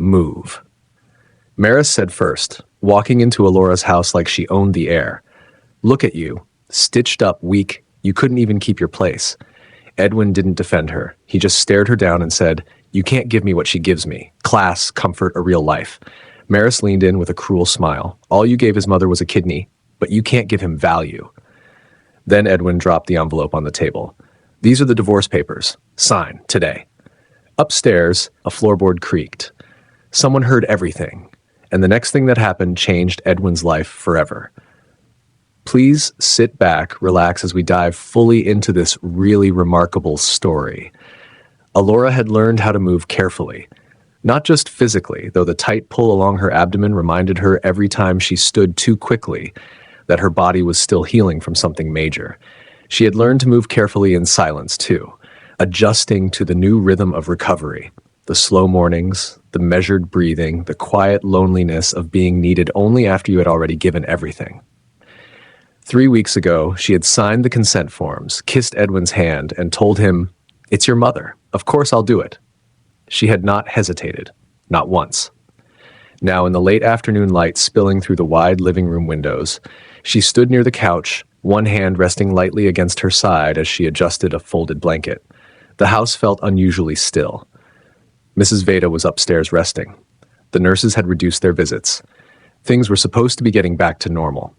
Move. Maris said first, walking into Alora's house like she owned the air. Look at you. Stitched up, weak. You couldn't even keep your place. Edwin didn't defend her. He just stared her down and said, you can't give me what she gives me. Class, comfort, a real life. Maris leaned in with a cruel smile. All you gave his mother was a kidney, but you can't give him value. Then Edwin dropped the envelope on the table. These are the divorce papers. Sign, today. Upstairs, a floorboard creaked. Someone heard everything, and the next thing that happened changed Edwin's life forever. Please sit back, relax as we dive fully into this really remarkable story. Alora had learned how to move carefully. Not just physically, though the tight pull along her abdomen reminded her every time she stood too quickly that her body was still healing from something major. She had learned to move carefully in silence, too, adjusting to the new rhythm of recovery. The slow mornings, the measured breathing, the quiet loneliness of being needed only after you had already given everything. 3 weeks ago, she had signed the consent forms, kissed Edwin's hand, and told him, "It's your mother. Of course I'll do it." She had not hesitated, not once. Now, in the late afternoon light spilling through the wide living room windows, she stood near the couch, one hand resting lightly against her side as she adjusted a folded blanket. The house felt unusually still. Mrs. Veda was upstairs resting. The nurses had reduced their visits. Things were supposed to be getting back to normal.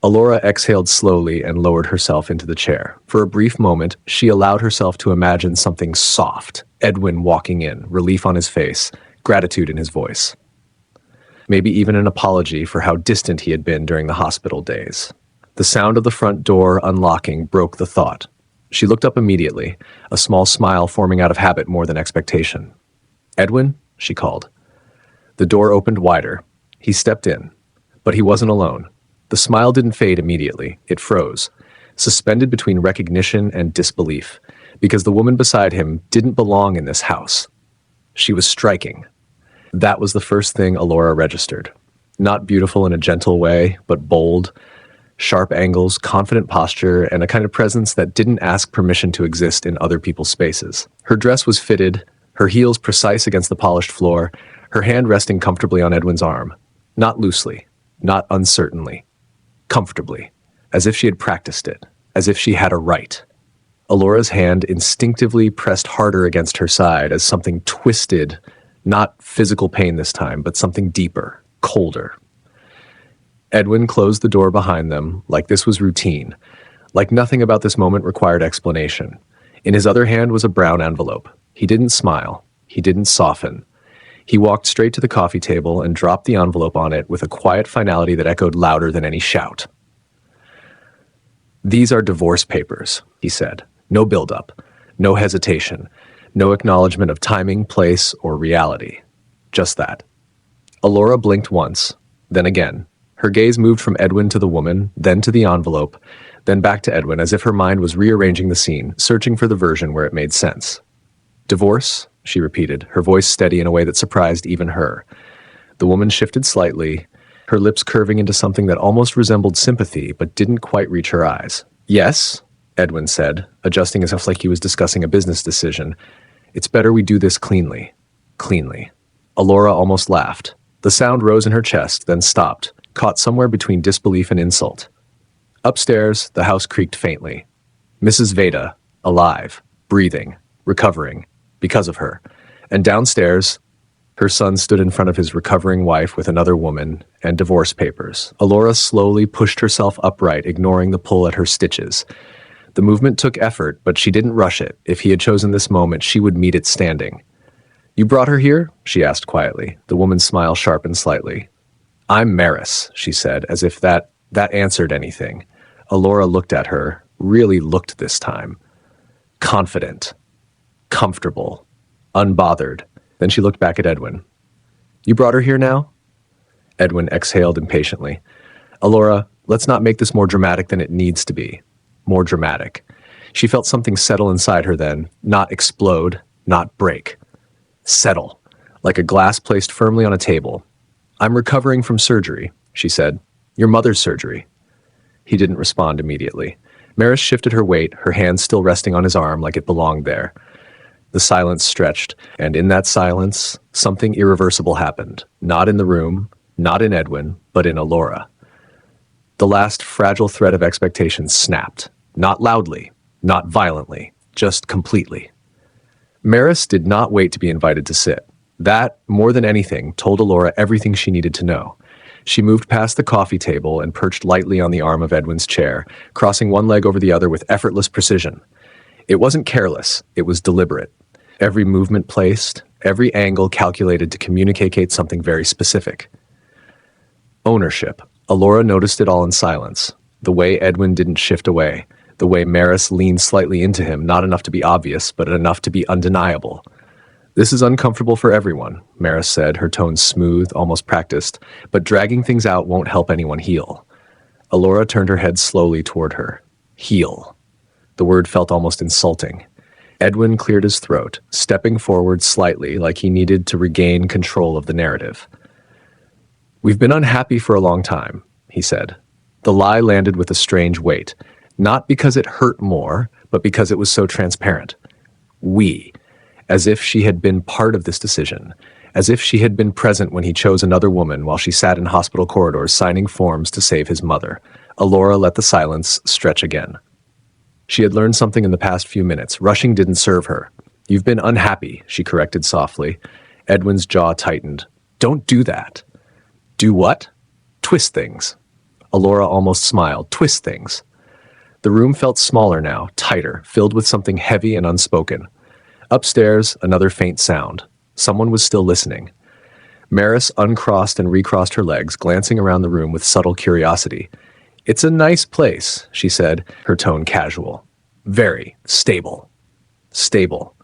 Alora exhaled slowly and lowered herself into the chair. For a brief moment, she allowed herself to imagine something soft. Edwin walking in, relief on his face, gratitude in his voice. Maybe even an apology for how distant he had been during the hospital days. The sound of the front door unlocking broke the thought. She looked up immediately, a small smile forming out of habit more than expectation. "Edwin?" she called. The door opened wider. He stepped in. But he wasn't alone. The smile didn't fade immediately. It froze, suspended between recognition and disbelief, because the woman beside him didn't belong in this house. She was striking. That was the first thing Alora registered. Not beautiful in a gentle way, but bold, sharp angles, confident posture, and a kind of presence that didn't ask permission to exist in other people's spaces. Her dress was fitted, her heels precise against the polished floor, her hand resting comfortably on Edwin's arm. Not loosely, not uncertainly. Comfortably, as if she had practiced it, as if she had a right. Alora's hand instinctively pressed harder against her side as something twisted, not physical pain this time, but something deeper, colder. Edwin closed the door behind them, like this was routine, like nothing about this moment required explanation. In his other hand was a brown envelope. He didn't smile. He didn't soften. He walked straight to the coffee table and dropped the envelope on it with a quiet finality that echoed louder than any shout. "These are divorce papers," he said. No build-up, no hesitation, no acknowledgement of timing, place, or reality. Just that. Alora blinked once, then again. Her gaze moved from Edwin to the woman, then to the envelope, then back to Edwin as if her mind was rearranging the scene, searching for the version where it made sense. "Divorce?" she repeated, her voice steady in a way that surprised even her. The woman shifted slightly, her lips curving into something that almost resembled sympathy but didn't quite reach her eyes. "Yes," Edwin said, adjusting himself like he was discussing a business decision. "It's better we do this cleanly. Cleanly." Alora almost laughed. The sound rose in her chest, then stopped, caught somewhere between disbelief and insult. Upstairs, the house creaked faintly. Mrs. Veda, alive, breathing, recovering, because of her. And downstairs, her son stood in front of his recovering wife with another woman and divorce papers. Alora slowly pushed herself upright, ignoring the pull at her stitches. The movement took effort, but she didn't rush it. If he had chosen this moment, she would meet it standing. "You brought her here?" she asked quietly. The woman's smile sharpened slightly. "I'm Maris," she said, as if that answered anything. Alora looked at her, really looked this time. Confident. Comfortable. Unbothered. Then she looked back at Edwin. "You brought her here now?" Edwin exhaled impatiently. "Alora, let's not make this more dramatic than it needs to be. More dramatic." She felt something settle inside her then, not explode, not break. Settle, like a glass placed firmly on a table. "I'm recovering from surgery," she said. "Your mother's surgery." He didn't respond immediately. Maris shifted her weight, her hand still resting on his arm like it belonged there. The silence stretched, and in that silence, something irreversible happened. Not in the room, not in Edwin, but in Alora. The last fragile thread of expectation snapped. Not loudly, not violently, just completely. Maris did not wait to be invited to sit. That, more than anything, told Alora everything she needed to know. She moved past the coffee table and perched lightly on the arm of Edwin's chair, crossing one leg over the other with effortless precision. It wasn't careless, it was deliberate. Every movement placed, every angle calculated to communicate something very specific. Ownership. Alora noticed it all in silence. The way Edwin didn't shift away. The way Maris leaned slightly into him, not enough to be obvious, but enough to be undeniable. "This is uncomfortable for everyone," Maris said, her tone smooth, almost practiced, "but dragging things out won't help anyone heal." Alora turned her head slowly toward her. Heal. The word felt almost insulting. Edwin cleared his throat, stepping forward slightly like he needed to regain control of the narrative. "We've been unhappy for a long time," he said. The lie landed with a strange weight, not because it hurt more, but because it was so transparent. We. As if she had been part of this decision, as if she had been present when he chose another woman while she sat in hospital corridors signing forms to save his mother. Alora let the silence stretch again. She had learned something in the past few minutes. Rushing didn't serve her. "You've been unhappy," she corrected softly. Edwin's jaw tightened. "Don't do that." "Do what?" "Twist things." Alora almost smiled. "Twist things." The room felt smaller now, tighter, filled with something heavy and unspoken. Upstairs, another faint sound. Someone was still listening. Maris uncrossed and recrossed her legs, glancing around the room with subtle curiosity. "It's a nice place," she said, her tone casual. "Very stable." Stable.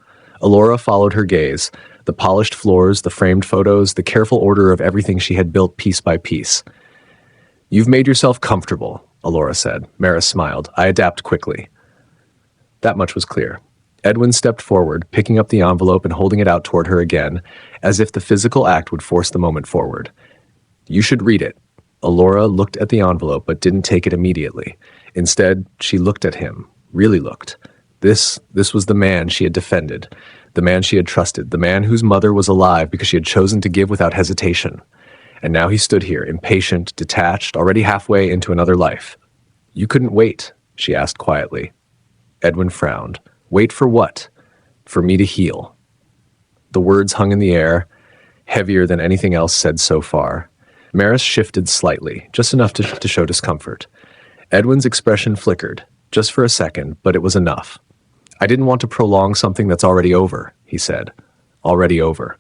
Alora followed her gaze. The polished floors, the framed photos, the careful order of everything she had built piece by piece. "You've made yourself comfortable," Alora said. Maris smiled. "I adapt quickly." That much was clear. Edwin stepped forward, picking up the envelope and holding it out toward her again, as if the physical act would force the moment forward. "You should read it." Alora looked at the envelope but didn't take it immediately. Instead, she looked at him, really looked. This was the man she had defended, the man she had trusted, the man whose mother was alive because she had chosen to give without hesitation. And now he stood here, impatient, detached, already halfway into another life. "You couldn't wait?" she asked quietly. Edwin frowned. "Wait for what?" "For me to heal." The words hung in the air, heavier than anything else said so far. Maris shifted slightly, just enough to show discomfort. Edwin's expression flickered, just for a second, but it was enough. "I didn't want to prolong something that's already over," he said. Already over.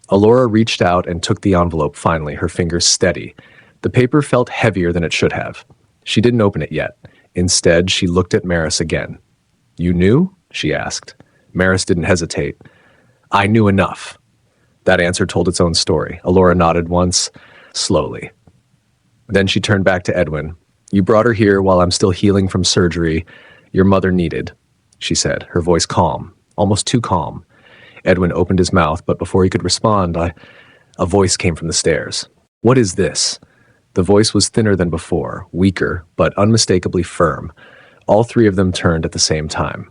Alora reached out and took the envelope finally, her fingers steady. The paper felt heavier than it should have. She didn't open it yet. Instead, she looked at Maris again. "You knew?" she asked. Maris didn't hesitate. "I knew enough." That answer told its own story. Alora nodded once, slowly. Then she turned back to Edwin. "You brought her here while I'm still healing from surgery your mother needed," she said, her voice calm, almost too calm. Edwin opened his mouth, but before he could respond, a voice came from the stairs. "What is this?" The voice was thinner than before, weaker, but unmistakably firm. All three of them turned at the same time.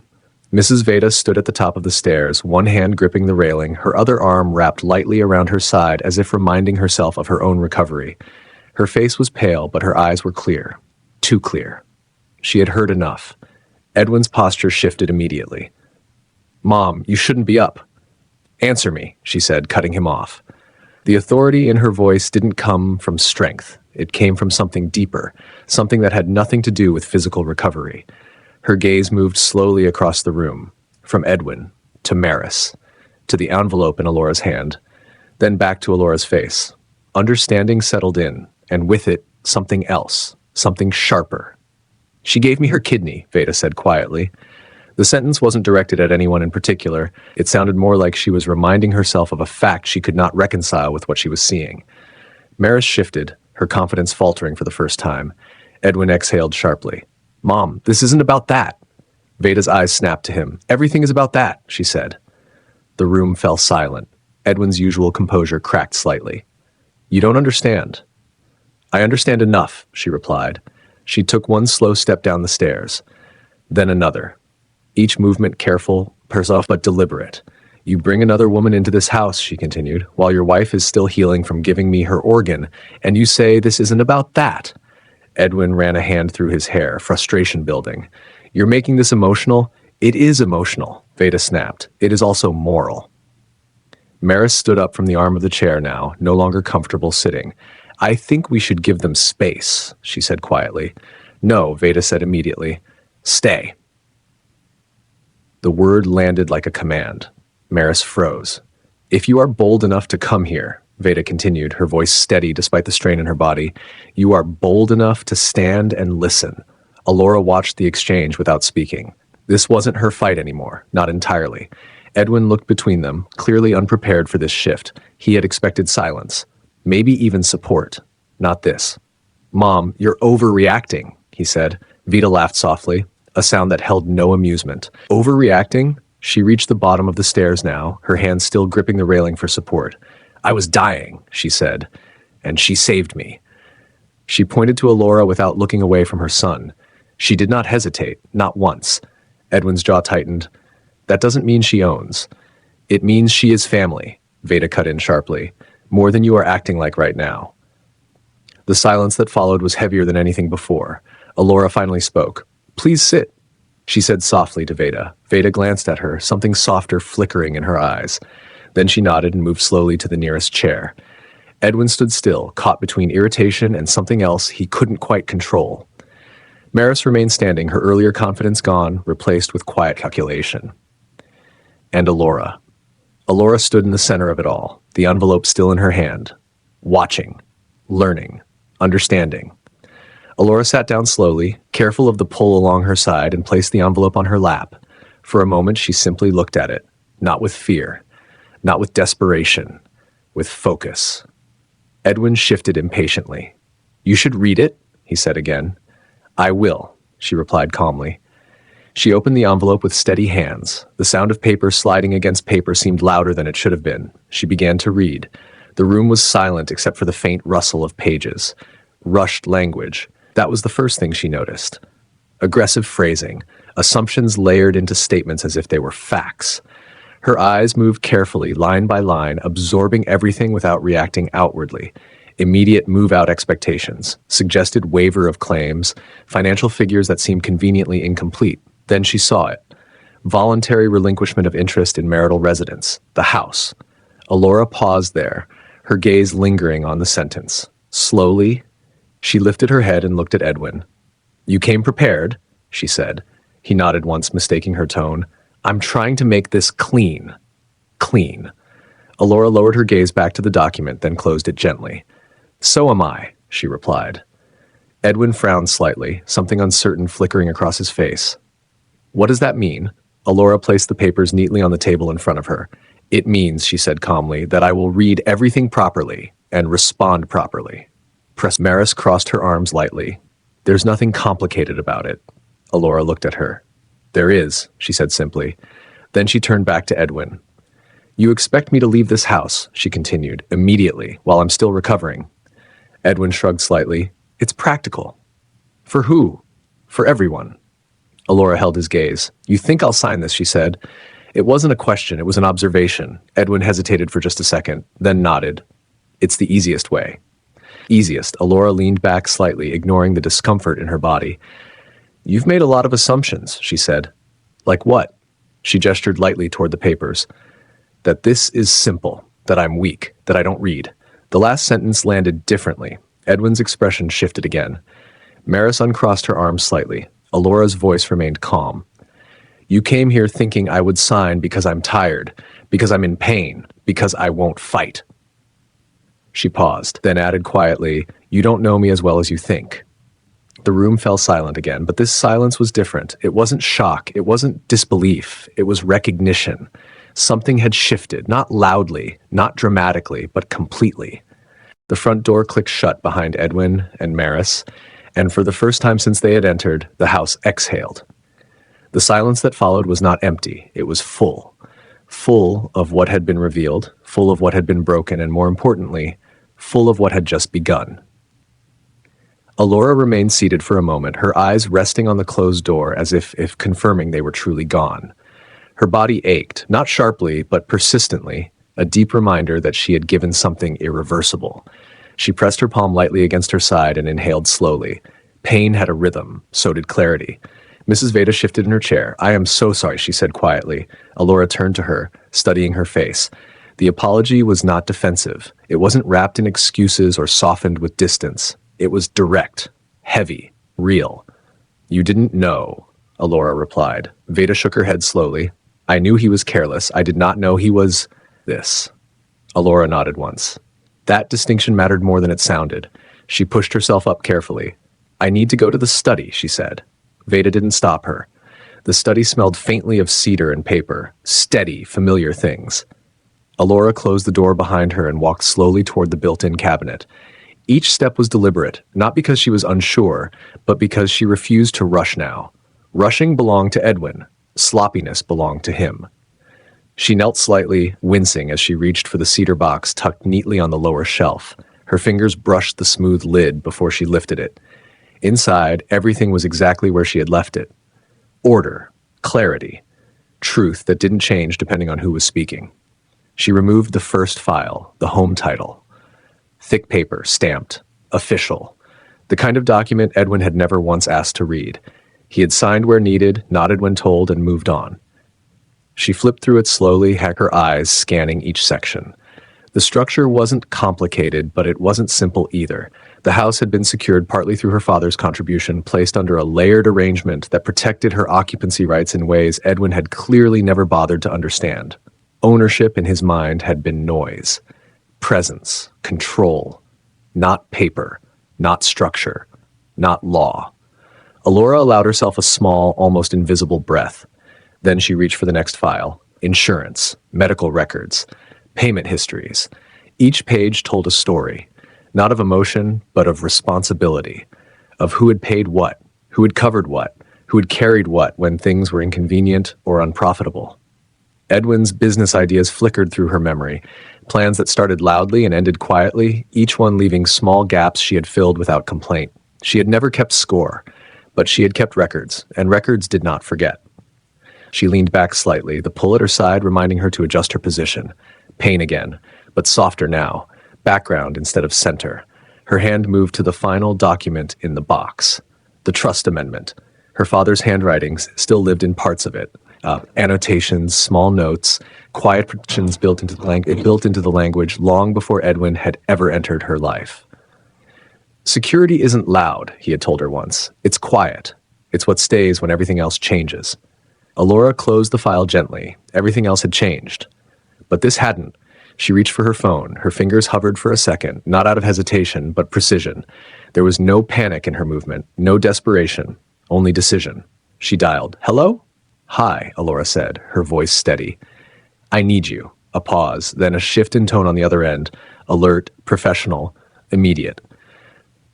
Mrs. Veda stood at the top of the stairs, one hand gripping the railing, her other arm wrapped lightly around her side as if reminding herself of her own recovery. Her face was pale, but her eyes were clear. Too clear. She had heard enough. Edwin's posture shifted immediately. "Mom, you shouldn't be up." "Answer me," she said, cutting him off. The authority in her voice didn't come from strength. It came from something deeper, something that had nothing to do with physical recovery. Her gaze moved slowly across the room, from Edwin to Maris, to the envelope in Alora's hand, then back to Alora's face. Understanding settled in, and with it, something else, something sharper. "She gave me her kidney," Veda said quietly. The sentence wasn't directed at anyone in particular. It sounded more like she was reminding herself of a fact she could not reconcile with what she was seeing. Maris shifted, her confidence faltering for the first time. Edwin exhaled sharply. "Mom, this isn't about that." Veda's eyes snapped to him. "Everything is about that," she said. The room fell silent. Edwin's usual composure cracked slightly. "You don't understand." "I understand enough," she replied. She took one slow step down the stairs, then another. Each movement careful, but deliberate. You bring another woman into this house, she continued, while your wife is still healing from giving me her organ, and you say this isn't about that. Edwin ran a hand through his hair, frustration building. You're making this emotional? It is emotional, Veda snapped. It is also moral. Maris stood up from the arm of the chair now, no longer comfortable sitting. I think we should give them space, she said quietly. No, Veda said immediately. Stay. The word landed like a command. Maris froze. If you are bold enough to come here, Veda continued, her voice steady despite the strain in her body, you are bold enough to stand and listen. Alora watched the exchange without speaking. This wasn't her fight anymore, not entirely. Edwin looked between them, clearly unprepared for this shift. He had expected silence, maybe even support. Not this. Mom, you're overreacting, he said. Veda laughed softly, a sound that held no amusement. Overreacting? She reached the bottom of the stairs now, her hands still gripping the railing for support. I was dying, she said, and she saved me. She pointed to Alora without looking away from her son. She did not hesitate, not once. Edwin's jaw tightened. That doesn't mean she owns. It means she is family, Veda cut in sharply, more than you are acting like right now. The silence that followed was heavier than anything before. Alora finally spoke. Please sit, she said softly to Veda. Veda glanced at her, something softer flickering in her eyes. Then she nodded and moved slowly to the nearest chair. Edwin stood still, caught between irritation and something else he couldn't quite control. Maris remained standing, her earlier confidence gone, replaced with quiet calculation. And Alora. Alora stood in the center of it all, the envelope still in her hand. Watching. Learning. Understanding. Alora sat down slowly, careful of the pull along her side, and placed the envelope on her lap. For a moment, she simply looked at it, not with fear, not with desperation, with focus. Edwin shifted impatiently. You should read it, he said again. I will, she replied calmly. She opened the envelope with steady hands. The sound of paper sliding against paper seemed louder than it should have been. She began to read. The room was silent except for the faint rustle of pages. Rushed language. That was the first thing she noticed. Aggressive phrasing. Assumptions layered into statements as if they were facts. Her eyes moved carefully, line by line, absorbing everything without reacting outwardly. Immediate move-out expectations, suggested waiver of claims, financial figures that seemed conveniently incomplete. Then she saw it. Voluntary relinquishment of interest in marital residence, the house. Alora paused there, her gaze lingering on the sentence. Slowly, she lifted her head and looked at Edwin. You came prepared, she said. He nodded once, mistaking her tone. I'm trying to make this clean. Clean. Alora lowered her gaze back to the document, then closed it gently. So am I, she replied. Edwin frowned slightly, something uncertain flickering across his face. What does that mean? Alora placed the papers neatly on the table in front of her. It means, she said calmly, that I will read everything properly and respond properly. Maris crossed her arms lightly. There's nothing complicated about it. Alora looked at her. There is, she said simply. Then she turned back to Edwin. You expect me to leave this house, she continued, immediately, while I'm still recovering. Edwin shrugged slightly. It's practical. For who? For everyone. Alora held his gaze. You think I'll sign this, she said. It wasn't a question, it was an observation. Edwin hesitated for just a second, then nodded. It's the easiest way. Easiest. Alora leaned back slightly, ignoring the discomfort in her body. You've made a lot of assumptions, she said. Like what? She gestured lightly toward the papers. That this is simple, that I'm weak, that I don't read. The last sentence landed differently. Edwin's expression shifted again. Maris uncrossed her arms slightly. Alora's voice remained calm. You came here thinking I would sign because I'm tired, because I'm in pain, because I won't fight. She paused, then added quietly, You don't know me as well as you think. The room fell silent again, but this silence was different. It wasn't shock, it wasn't disbelief, it was recognition. Something had shifted, not loudly, not dramatically, but completely. The front door clicked shut behind Edwin and Maris, and for the first time since they had entered, the house exhaled. The silence that followed was not empty, it was full. Full of what had been revealed, full of what had been broken, and more importantly, full of what had just begun. Alora remained seated for a moment, her eyes resting on the closed door as if confirming they were truly gone. Her body ached, not sharply, but persistently, a deep reminder that she had given something irreversible. She pressed her palm lightly against her side and inhaled slowly. Pain had a rhythm, so did clarity. Mrs. Veda shifted in her chair. "I am so sorry," she said quietly. Alora turned to her, studying her face. The apology was not defensive. It wasn't wrapped in excuses or softened with distance. It was direct, heavy, real. "You didn't know," Alora replied. Veda shook her head slowly. "I knew he was careless. I did not know he was this." Alora nodded once. That distinction mattered more than it sounded. She pushed herself up carefully. "I need to go to the study," she said. Veda didn't stop her. The study smelled faintly of cedar and paper, steady, familiar things. Alora closed the door behind her and walked slowly toward the built-in cabinet. Each step was deliberate, not because she was unsure, but because she refused to rush now. Rushing belonged to Edwin. Sloppiness belonged to him. She knelt slightly, wincing as she reached for the cedar box tucked neatly on the lower shelf. Her fingers brushed the smooth lid before she lifted it. Inside, everything was exactly where she had left it. Order, clarity, truth that didn't change depending on who was speaking. She removed the first file, the home title. Thick paper, stamped, official. The kind of document Edwin had never once asked to read. He had signed where needed, nodded when told, and moved on. She flipped through it slowly, her eyes scanning each section. The structure wasn't complicated, but it wasn't simple either. The house had been secured partly through her father's contribution, placed under a layered arrangement that protected her occupancy rights in ways Edwin had clearly never bothered to understand. Ownership in his mind had been noise, presence, control, not paper, not structure, not law. Alora allowed herself a small, almost invisible breath. Then she reached for the next file. Insurance, medical records, payment histories. Each page told a story, not of emotion, but of responsibility, of who had paid what, who had covered what, who had carried what when things were inconvenient or unprofitable. Edwin's business ideas flickered through her memory, plans that started loudly and ended quietly, each one leaving small gaps she had filled without complaint. She had never kept score, but she had kept records, and records did not forget. She leaned back slightly, the pull at her side reminding her to adjust her position. Pain again, but softer now, background instead of center. Her hand moved to the final document in the box, the trust amendment. Her father's handwriting still lived in parts of it. Annotations, small notes, quiet predictions built into the language long before Edwin had ever entered her life. "Security isn't loud," he had told her once. "It's quiet. It's what stays when everything else changes." Alora closed the file gently. Everything else had changed. But this hadn't. She reached for her phone. Her fingers hovered for a second, not out of hesitation, but precision. There was no panic in her movement, no desperation, only decision. She dialed. "Hello?" "Hi," Alora said, her voice steady. "I need you." A pause, then a shift in tone on the other end. Alert, professional, immediate.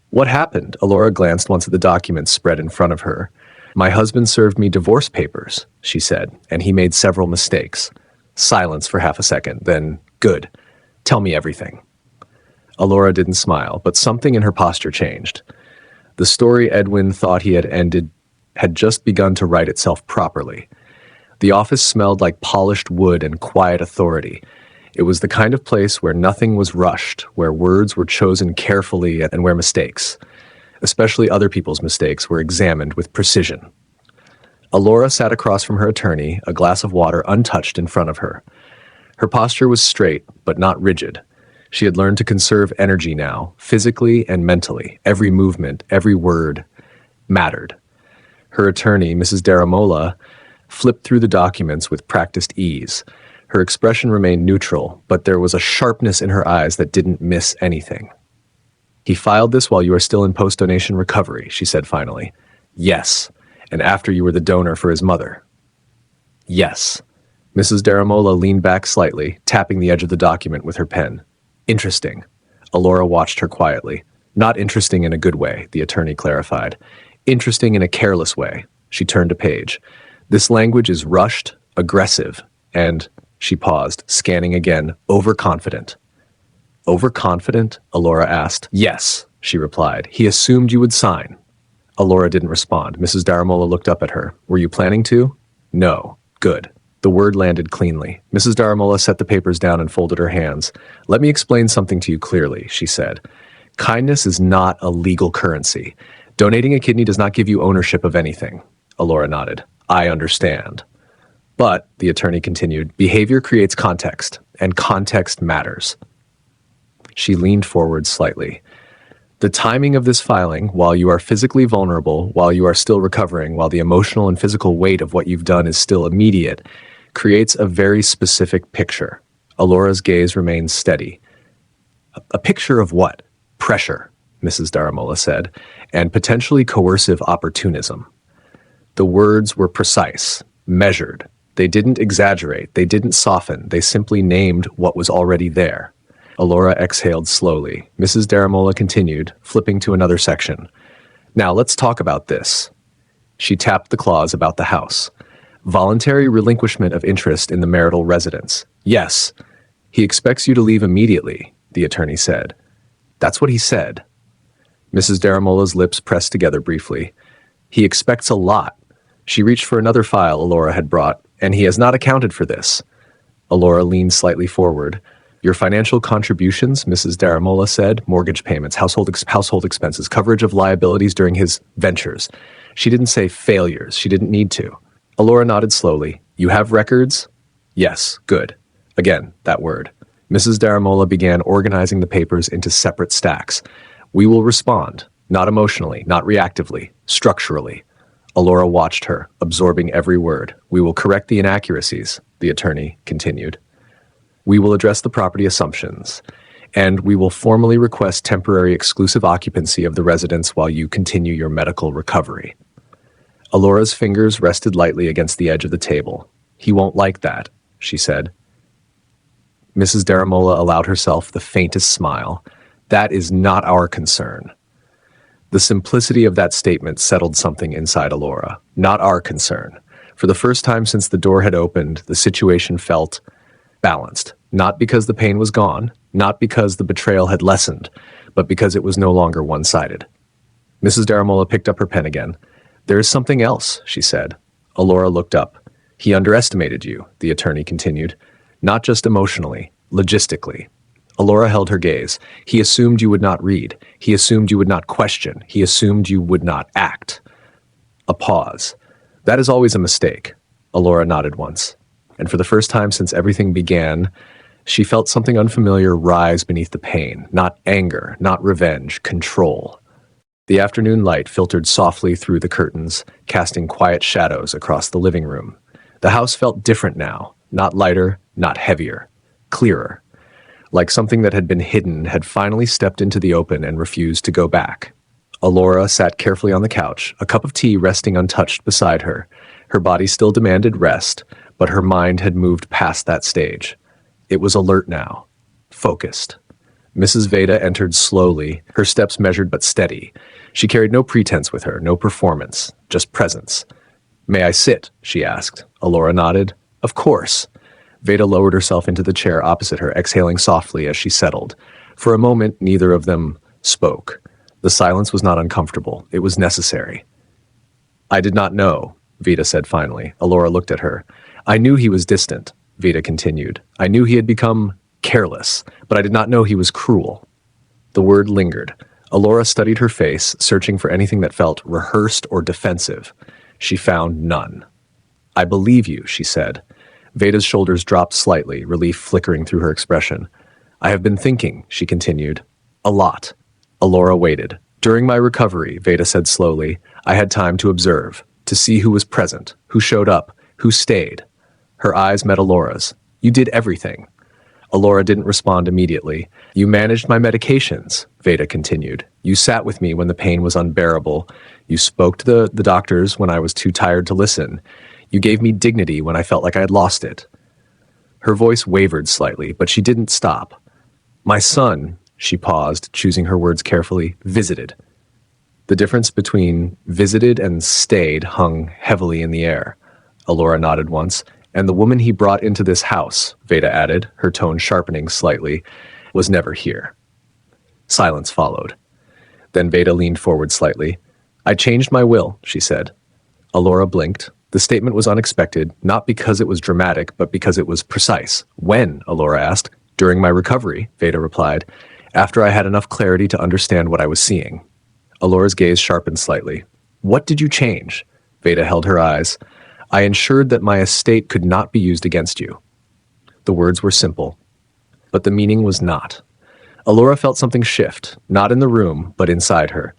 "What happened?" Alora glanced once at the documents spread in front of her. "My husband served me divorce papers," she said, "and he made several mistakes." Silence for half a second, then, "Good. Tell me everything." Alora didn't smile, but something in her posture changed. The story Edwin thought he had ended had just begun to write itself properly. The office smelled like polished wood and quiet authority. It was the kind of place where nothing was rushed, where words were chosen carefully, and where mistakes, especially other people's mistakes, were examined with precision. Alora sat across from her attorney, a glass of water untouched in front of her. Her posture was straight, but not rigid. She had learned to conserve energy now, physically and mentally. Every movement, every word mattered. Her attorney, Mrs. Daramola, flipped through the documents with practiced ease. Her expression remained neutral, but there was a sharpness in her eyes that didn't miss anything. "He filed this while you were still in post-donation recovery," she said finally. "Yes, and after you were the donor for his mother." "Yes." Mrs. Daramola leaned back slightly, tapping the edge of the document with her pen. "Interesting." Alora watched her quietly. "Not interesting in a good way," the attorney clarified. "Interesting in a careless way." She turned a page. "This language is rushed, aggressive, and," she paused, scanning again, "overconfident." "Overconfident?" Alora asked. "Yes," she replied. "He assumed you would sign." Alora didn't respond. Mrs. Daramola looked up at her. "Were you planning to?" "No." "Good." The word landed cleanly. Mrs. Daramola set the papers down and folded her hands. "Let me explain something to you clearly," she said. "Kindness is not a legal currency. Donating a kidney does not give you ownership of anything." Alora nodded. "I understand." "But," the attorney continued, "behavior creates context, and context matters." She leaned forward slightly. "The timing of this filing, while you are physically vulnerable, while you are still recovering, while the emotional and physical weight of what you've done is still immediate, creates a very specific picture." Alora's gaze remained steady. "A picture of what?" "Pressure," Mrs. Daramola said, "and potentially coercive opportunism." The words were precise, measured. They didn't exaggerate, they didn't soften, they simply named what was already there. Alora exhaled slowly. Mrs. Daramola continued, flipping to another section. "Now let's talk about this." She tapped the clause about the house. "Voluntary relinquishment of interest in the marital residence. Yes. He expects you to leave immediately," the attorney said. "That's what he said." Mrs. Daramola's lips pressed together briefly. "He expects a lot." She reached for another file Alora had brought. "And he has not accounted for this." Alora leaned slightly forward. "Your financial contributions," Mrs. Daramola said, "mortgage payments, household expenses, coverage of liabilities during his ventures." She didn't say failures. She didn't need to. Alora nodded slowly. "You have records?" "Yes, good." Again, that word. Mrs. Daramola began organizing the papers into separate stacks. "We will respond, not emotionally, not reactively, structurally." Alora watched her, absorbing every word. "We will correct the inaccuracies," the attorney continued. "We will address the property assumptions, and we will formally request temporary exclusive occupancy of the residence while you continue your medical recovery." Alora's fingers rested lightly against the edge of the table. "He won't like that," she said. Mrs. Daramola allowed herself the faintest smile. "That is not our concern." The simplicity of that statement settled something inside Alora. Not our concern. For the first time since the door had opened, the situation felt balanced. Not because the pain was gone, not because the betrayal had lessened, but because it was no longer one-sided. Mrs. Daramola picked up her pen again. "There is something else," she said. Alora looked up. "He underestimated you," the attorney continued. "Not just emotionally, logistically." Alora held her gaze. "He assumed you would not read. He assumed you would not question. He assumed you would not act." A pause. "That is always a mistake." Alora nodded once. And for the first time since everything began, she felt something unfamiliar rise beneath the pain. Not anger, not revenge, control. The afternoon light filtered softly through the curtains, casting quiet shadows across the living room. The house felt different now. Not lighter, not heavier. Clearer. Like something that had been hidden had finally stepped into the open and refused to go back. Alora sat carefully on the couch, a cup of tea resting untouched beside her. Her body still demanded rest, but her mind had moved past that stage. It was alert now, focused. Mrs. Veda entered slowly, her steps measured but steady. She carried no pretense with her, no performance, just presence. "May I sit?" she asked. Alora nodded. "Of course." Veda lowered herself into the chair opposite her, exhaling softly as she settled. For a moment, neither of them spoke. The silence was not uncomfortable. It was necessary. "I did not know," Veda said finally. Alora looked at her. "I knew he was distant," Veda continued. "I knew he had become careless, but I did not know he was cruel." The word lingered. Alora studied her face, searching for anything that felt rehearsed or defensive. She found none. "I believe you," she said. Veda's shoulders dropped slightly, relief flickering through her expression. "I have been thinking," she continued. "A lot." Alora waited. "During my recovery," Veda said slowly, "I had time to observe, to see who was present, who showed up, who stayed." Her eyes met Alora's. "You did everything." Alora didn't respond immediately. "You managed my medications," Veda continued. "You sat with me when the pain was unbearable. You spoke to the doctors when I was too tired to listen. You gave me dignity when I felt like I had lost it." Her voice wavered slightly, but she didn't stop. "My son," she paused, choosing her words carefully, "visited." The difference between visited and stayed hung heavily in the air. Alora nodded once. "And the woman he brought into this house," Veda added, her tone sharpening slightly, "was never here." Silence followed. Then Veda leaned forward slightly. "I changed my will," she said. Alora blinked. The statement was unexpected, not because it was dramatic, but because it was precise. When? Alora asked. During my recovery, Veda replied, after I had enough clarity to understand what I was seeing. Alora's gaze sharpened slightly. What did you change? Veda held her eyes. I ensured that my estate could not be used against you. The words were simple, but the meaning was not. Alora felt something shift, not in the room, but inside her.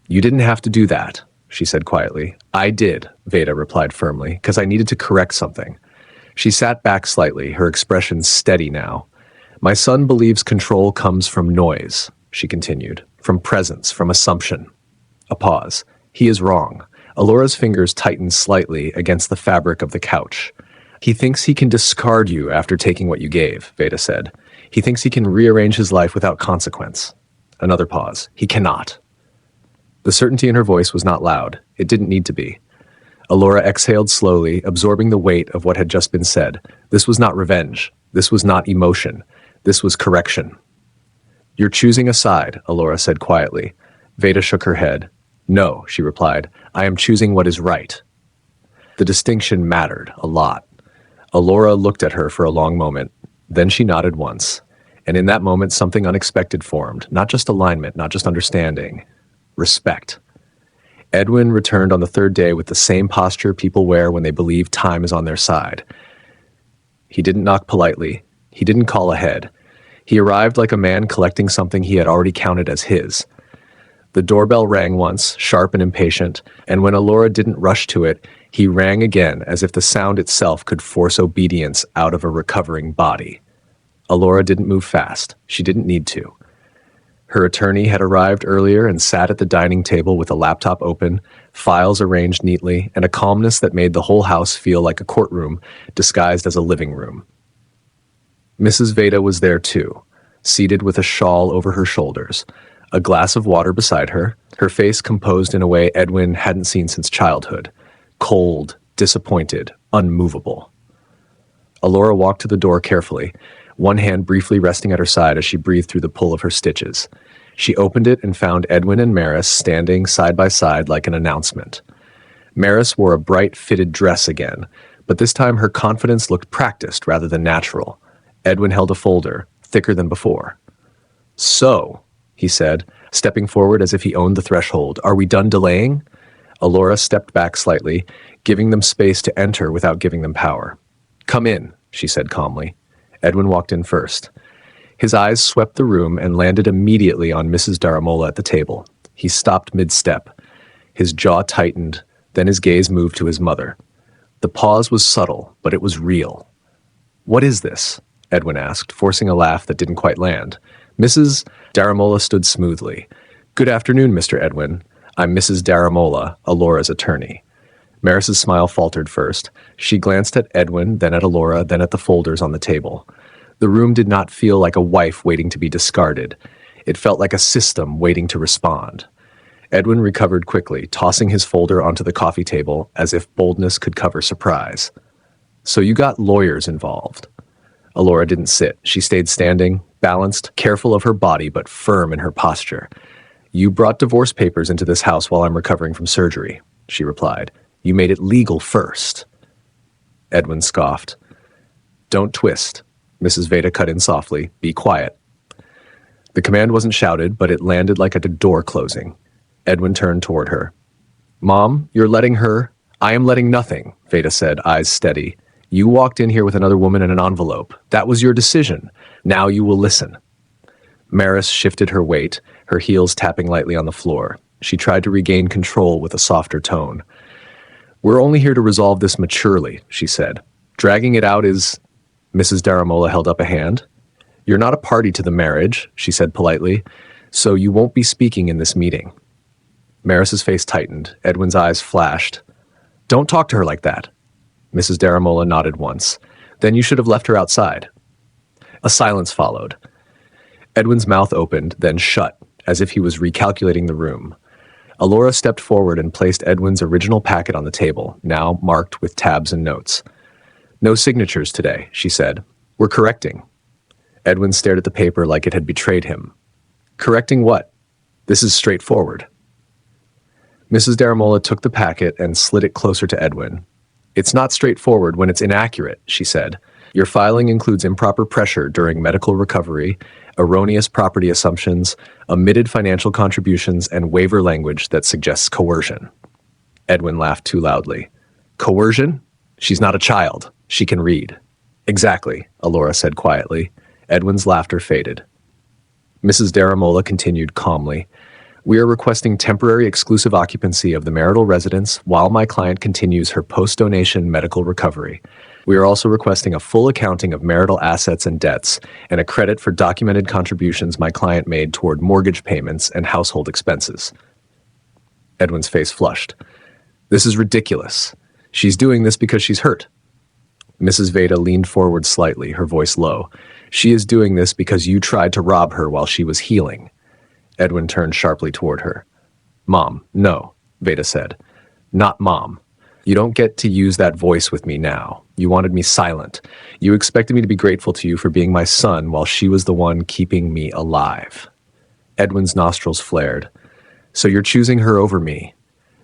You didn't have to do that, she said quietly. I did, Veda replied firmly, because I needed to correct something. She sat back slightly, her expression steady now. My son believes control comes from noise, she continued, from presence, from assumption. A pause. He is wrong. Alora's fingers tightened slightly against the fabric of the couch. He thinks he can discard you after taking what you gave, Veda said. He thinks he can rearrange his life without consequence. Another pause. He cannot. The certainty in her voice was not loud. It didn't need to be. Alora exhaled slowly, absorbing the weight of what had just been said. This was not revenge. This was not emotion. This was correction. You're choosing a side, Alora said quietly. Veda shook her head. No, she replied. I am choosing what is right. The distinction mattered a lot. Alora looked at her for a long moment. Then she nodded once. And in that moment, something unexpected formed. Not just alignment, not just understanding. Respect. Edwin returned on the third day with the same posture people wear when they believe time is on their side. He didn't knock politely. He didn't call ahead. He arrived like a man collecting something he had already counted as his. The doorbell rang once, sharp and impatient, and when Alora didn't rush to it, he rang again as if the sound itself could force obedience out of a recovering body. Alora didn't move fast. She didn't need to. Her attorney had arrived earlier and sat at the dining table with a laptop open, files arranged neatly, and a calmness that made the whole house feel like a courtroom disguised as a living room. Mrs. Veda was there too, seated with a shawl over her shoulders, a glass of water beside her, her face composed in a way Edwin hadn't seen since childhood, cold, disappointed, unmovable. Alora walked to the door carefully, one hand briefly resting at her side as she breathed through the pull of her stitches. She opened it and found Edwin and Maris standing side by side like an announcement. Maris wore a bright, fitted dress again, but this time her confidence looked practiced rather than natural. Edwin held a folder, thicker than before. So, he said, stepping forward as if he owned the threshold, are we done delaying? Alora stepped back slightly, giving them space to enter without giving them power. Come in, she said calmly. Edwin walked in first. His eyes swept the room and landed immediately on Mrs. Daramola at the table. He stopped mid-step. His jaw tightened, then his gaze moved to his mother. The pause was subtle, but it was real. What is this? Edwin asked, forcing a laugh that didn't quite land. Mrs. Daramola stood smoothly. Good afternoon, Mr. Edwin. I'm Mrs. Daramola, Alora's attorney. Maris's smile faltered first. She glanced at Edwin, then at Alora, then at the folders on the table. The room did not feel like a wife waiting to be discarded. It felt like a system waiting to respond. Edwin recovered quickly, tossing his folder onto the coffee table as if boldness could cover surprise. So you got lawyers involved. Alora didn't sit. She stayed standing, balanced, careful of her body, but firm in her posture. You brought divorce papers into this house while I'm recovering from surgery, she replied. You made it legal first. Edwin scoffed. Don't twist. Mrs. Veda cut in softly. Be quiet. The command wasn't shouted, but it landed like a door closing. Edwin turned toward her. Mom, you're letting her... I am letting nothing, Veda said, eyes steady. You walked in here with another woman and an envelope. That was your decision. Now you will listen. Maris shifted her weight, her heels tapping lightly on the floor. She tried to regain control with a softer tone. We're only here to resolve this maturely, she said. Dragging it out is... Mrs. Daramola held up a hand. You're not a party to the marriage, she said politely, so you won't be speaking in this meeting. Maris's face tightened. Edwin's eyes flashed. Don't talk to her like that. Mrs. Daramola nodded once. Then you should have left her outside. A silence followed. Edwin's mouth opened, then shut, as if he was recalculating the room. Alora stepped forward and placed Edwin's original packet on the table, now marked with tabs and notes. No signatures today, she said. We're correcting. Edwin stared at the paper like it had betrayed him. Correcting what? This is straightforward. Mrs. Daramola took the packet and slid it closer to Edwin. It's not straightforward when it's inaccurate, she said. Your filing includes improper pressure during medical recovery, erroneous property assumptions, omitted financial contributions, and waiver language that suggests coercion. Edwin laughed too loudly. Coercion? She's not a child. She can read. Exactly, Alora said quietly. Edwin's laughter faded. Mrs. Daramola continued calmly. We are requesting temporary exclusive occupancy of the marital residence while my client continues her post-donation medical recovery. We are also requesting a full accounting of marital assets and debts and a credit for documented contributions my client made toward mortgage payments and household expenses. Edwin's face flushed. This is ridiculous. She's doing this because she's hurt. Mrs. Veda leaned forward slightly, her voice low. She is doing this because you tried to rob her while she was healing. Edwin turned sharply toward her. Mom, no, Veda said. Not Mom. You don't get to use that voice with me now. You wanted me silent. You expected me to be grateful to you for being my son while she was the one keeping me alive. Edwin's nostrils flared. So you're choosing her over me.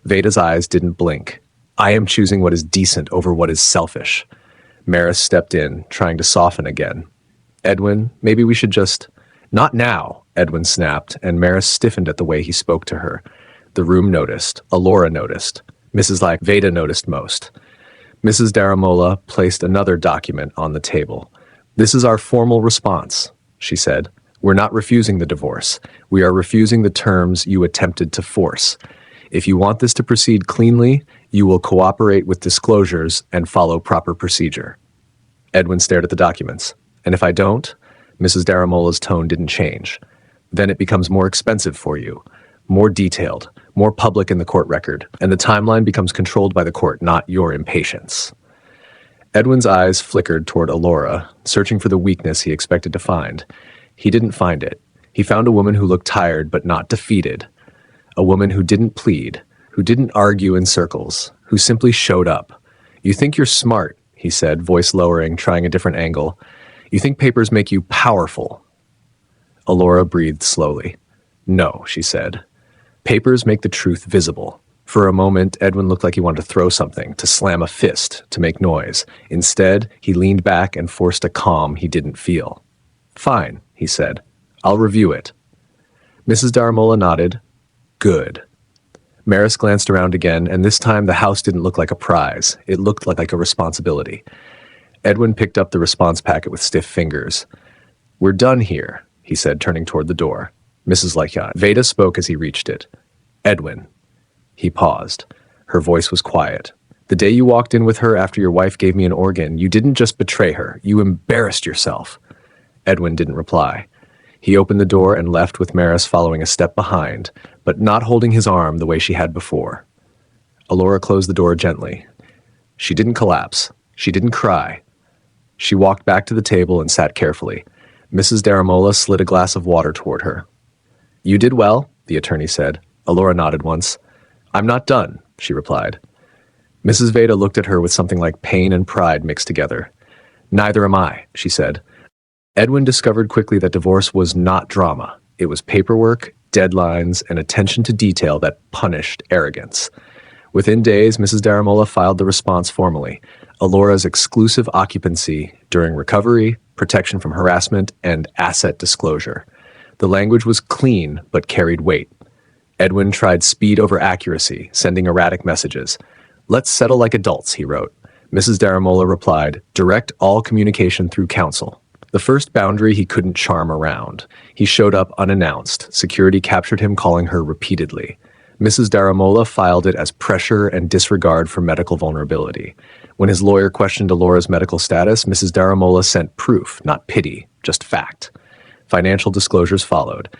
Veda's eyes didn't blink. I am choosing what is decent over what is selfish. Maris stepped in, trying to soften again. Edwin, maybe we should just... Not now, Edwin snapped, and Maris stiffened at the way he spoke to her. The room noticed. Alora noticed. Mrs. Veda noticed most. Mrs. Daramola placed another document on the table. This is our formal response, she said. We're not refusing the divorce. We are refusing the terms you attempted to force. If you want this to proceed cleanly, you will cooperate with disclosures and follow proper procedure. Edwin stared at the documents. And if I don't? Mrs. Daramola's tone didn't change. Then it becomes more expensive for you, more detailed, more public in the court record, and the timeline becomes controlled by the court, not your impatience. Edwin's eyes flickered toward Alora, searching for the weakness he expected to find. He didn't find it. He found a woman who looked tired but not defeated. A woman who didn't plead, who didn't argue in circles, who simply showed up. You think you're smart, he said, voice lowering, trying a different angle. You think papers make you powerful. Alora breathed slowly. No, she said. Papers make the truth visible. For a moment, Edwin looked like he wanted to throw something, to slam a fist, to make noise. Instead, he leaned back and forced a calm he didn't feel. Fine, he said. I'll review it. Mrs. Daramola nodded. Good. Maris glanced around again, and this time the house didn't look like a prize. It looked like a responsibility. Edwin picked up the response packet with stiff fingers. We're done here, he said, turning toward the door. Mrs. Veda spoke as he reached it. Edwin. He paused. Her voice was quiet. The day you walked in with her after your wife gave me an organ, you didn't just betray her. You embarrassed yourself. Edwin didn't reply. He opened the door and left with Maris following a step behind, but not holding his arm the way she had before. Alora closed the door gently. She didn't collapse. She didn't cry. She walked back to the table and sat carefully. Mrs. Daramola slid a glass of water toward her. You did well, the attorney said. Alora nodded once. I'm not done, she replied. Mrs. Veda looked at her with something like pain and pride mixed together. Neither am I, she said. Edwin discovered quickly that divorce was not drama. It was paperwork, deadlines, and attention to detail that punished arrogance. Within days, Mrs. Daramola filed the response formally. Alora's exclusive occupancy during recovery, protection from harassment, and asset disclosure. The language was clean, but carried weight. Edwin tried speed over accuracy, sending erratic messages. Let's settle like adults, he wrote. Mrs. Daramola replied, direct all communication through counsel. The first boundary he couldn't charm around. He showed up unannounced. Security captured him calling her repeatedly. Mrs. Daramola filed it as pressure and disregard for medical vulnerability. When his lawyer questioned Alora's medical status, Mrs. Daramola sent proof, not pity, just fact. Financial disclosures followed.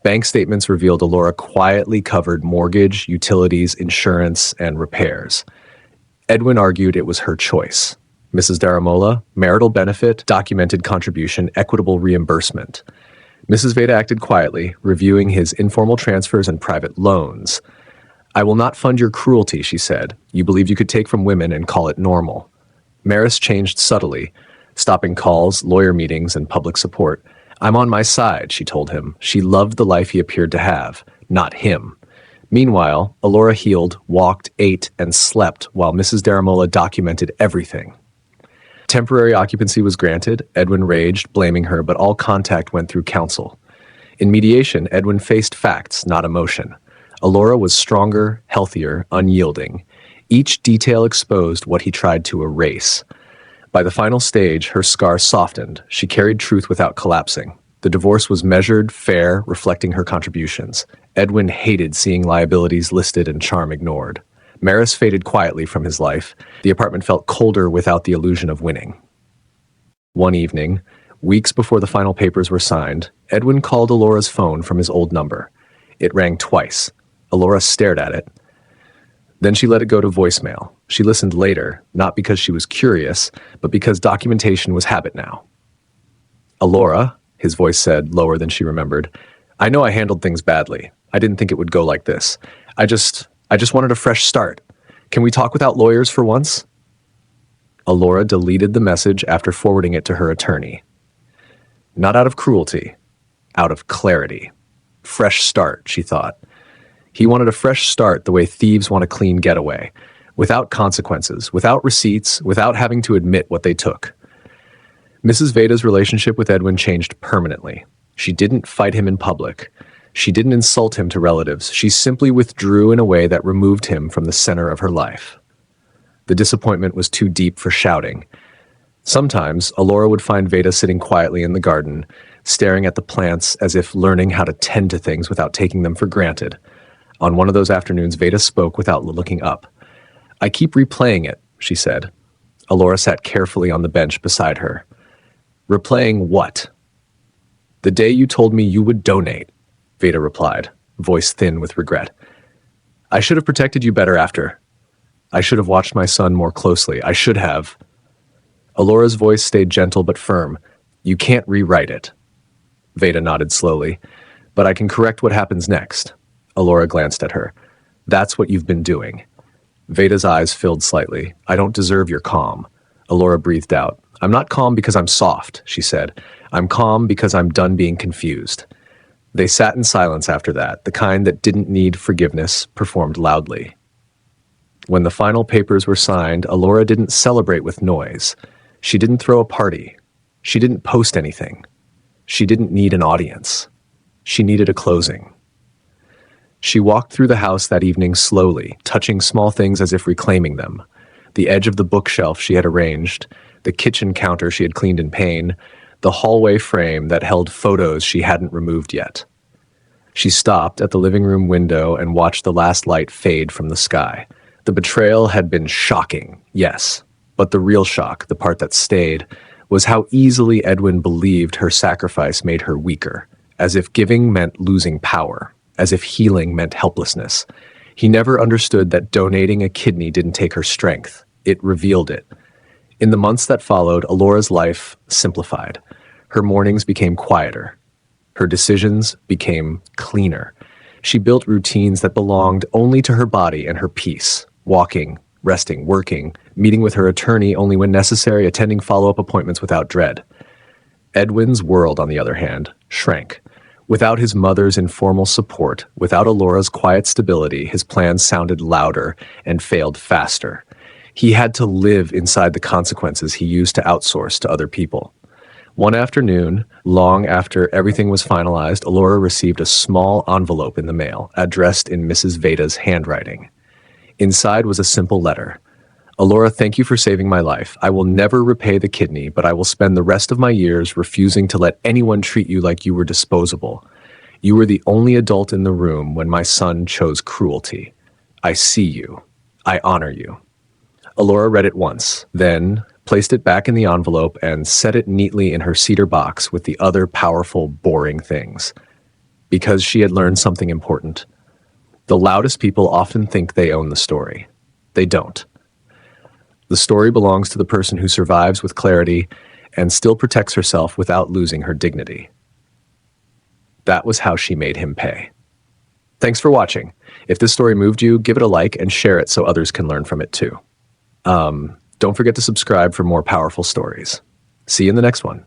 Bank statements revealed Alora quietly covered mortgage, utilities, insurance, and repairs. Edwin argued it was her choice. Mrs. Daramola, marital benefit, documented contribution, equitable reimbursement. Mrs. Veda acted quietly, reviewing his informal transfers and private loans. I will not fund your cruelty, she said. You believe you could take from women and call it normal. Maris changed subtly, stopping calls, lawyer meetings, and public support. I'm on my side, she told him. She loved the life he appeared to have, not him. Meanwhile, Alora healed, walked, ate, and slept while Mrs. Daramola documented everything. Temporary occupancy was granted. Edwin raged, blaming her, but all contact went through counsel. In mediation, Edwin faced facts, not emotion. Alora was stronger, healthier, unyielding. Each detail exposed what he tried to erase. By the final stage, her scar softened. She carried truth without collapsing. The divorce was measured, fair, reflecting her contributions. Edwin hated seeing liabilities listed and charm ignored. Maris faded quietly from his life. The apartment felt colder without the illusion of winning. One evening, weeks before the final papers were signed, Edwin called Alora's phone from his old number. It rang twice. Alora stared at it. Then she let it go to voicemail. She listened later, not because she was curious, but because documentation was habit now. "Alora," his voice said, lower than she remembered, "I know I handled things badly. I didn't think it would go like this. I just wanted a fresh start. Can we talk without lawyers for once?" Alora deleted the message after forwarding it to her attorney. Not out of cruelty, out of clarity. Fresh start, she thought. He wanted a fresh start the way thieves want a clean getaway, without consequences, without receipts, without having to admit what they took. Mrs. Veda's relationship with Edwin changed permanently. She didn't fight him in public. She didn't insult him to relatives. She simply withdrew in a way that removed him from the center of her life. The disappointment was too deep for shouting. Sometimes, Alora would find Veda sitting quietly in the garden, staring at the plants as if learning how to tend to things without taking them for granted. On one of those afternoons, Veda spoke without looking up. "I keep replaying it," she said. Alora sat carefully on the bench beside her. "Replaying what?" "The day you told me you would donate," Veda replied, voice thin with regret. "I should have protected you better after. I should have watched my son more closely. I should have." Alora's voice stayed gentle but firm. "You can't rewrite it." Veda nodded slowly. "But I can correct what happens next." Alora glanced at her. "That's what you've been doing." Veda's eyes filled slightly. "I don't deserve your calm." Alora breathed out. "I'm not calm because I'm soft," she said. "I'm calm because I'm done being confused." They sat in silence after that, the kind that didn't need forgiveness, performed loudly. When the final papers were signed, Alora didn't celebrate with noise. She didn't throw a party. She didn't post anything. She didn't need an audience. She needed a closing. She walked through the house that evening slowly, touching small things as if reclaiming them. The edge of the bookshelf she had arranged, the kitchen counter she had cleaned in pain, the hallway frame that held photos she hadn't removed yet. She stopped at the living room window and watched the last light fade from the sky. The betrayal had been shocking, yes, but the real shock, the part that stayed, was how easily Edwin believed her sacrifice made her weaker, as if giving meant losing power, as if healing meant helplessness. He never understood that donating a kidney didn't take her strength. It revealed it. In the months that followed, Alora's life simplified. Her mornings became quieter. Her decisions became cleaner. She built routines that belonged only to her body and her peace. Walking, resting, working, meeting with her attorney only when necessary, attending follow-up appointments without dread. Edwin's world, on the other hand, shrank. Without his mother's informal support, without Alora's quiet stability, his plans sounded louder and failed faster. He had to live inside the consequences he used to outsource to other people. One afternoon, long after everything was finalized, Alora received a small envelope in the mail, addressed in Mrs. Veda's handwriting. Inside was a simple letter. "Alora, thank you for saving my life. I will never repay the kidney, but I will spend the rest of my years refusing to let anyone treat you like you were disposable. You were the only adult in the room when my son chose cruelty. I see you. I honor you." Alora read it once, then placed it back in the envelope and set it neatly in her cedar box with the other powerful, boring things. Because she had learned something important. The loudest people often think they own the story. They don't. The story belongs to the person who survives with clarity and still protects herself without losing her dignity. That was how she made him pay. Thanks for watching. If this story moved you, give it a like and share it so others can learn from it too. Don't forget to subscribe for more powerful stories. See you in the next one.